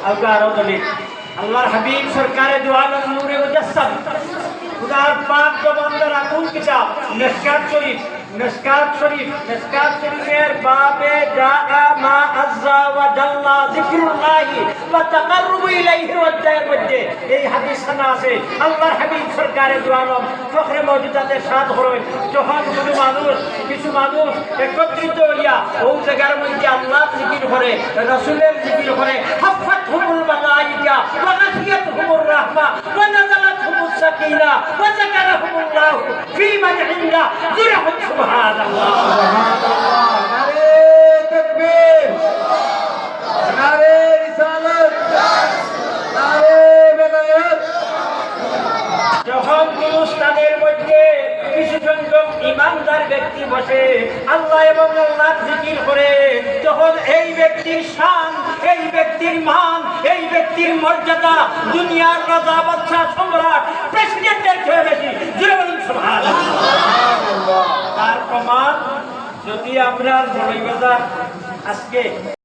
আলগারো দলিল আল্লাহর হাবিব সরকারে দু আলম নূরে মুজাসসাম খুদার পাক জবানদার আকুল কিতাব মিশকাত শরীফের বাবে জাআ মা আযযা ওয়া জাল্লা যিকরুল্লাহি ওয়া তাকাররুবু ইলাইহি অধ্যায়ের মধ্যে এই হাদিস জানা আছে আল্লাহর হাবিব সরকারে দু আলম ফখরে মওজুদাতে সাদ করেন যখন কিছু মানুষ একত্রিত হইয়া ওই জায়গার মধ্যে আল্লাহর জিকির করে রাসূলের জিকির করে হাফাতহুমুল মালায়েকা ওয়া গাশিয়াতহুমুর রাহমা ওয়া নাযালাতহুমুস সাকিনা ওয়া যাকারাহুমুল্লাহু ফী মান ইনদা যুরহুম সুবহানাল্লাহ নারে তাকবীর নারে রিসালাত নারে বেলায়েত যখন স্থানের মধ্যে কিছু সংখ্যক ইমানদার ব্যক্তি বসে আল্লাহ এবং আল্লাহর জিকির করে তখন এই ব্যক্তির শান এই ব্যক্তির মান এই ব্যক্তির মর্যাদা দুনিয়ার রাজা বাদশা সম্রাট প্রেসিডেন্টের চেয়ে বেশি জোরে বলুন সুবহানাল্লাহ। তার প্রমাণ যদি আমরা বড়ই বাজার আজকে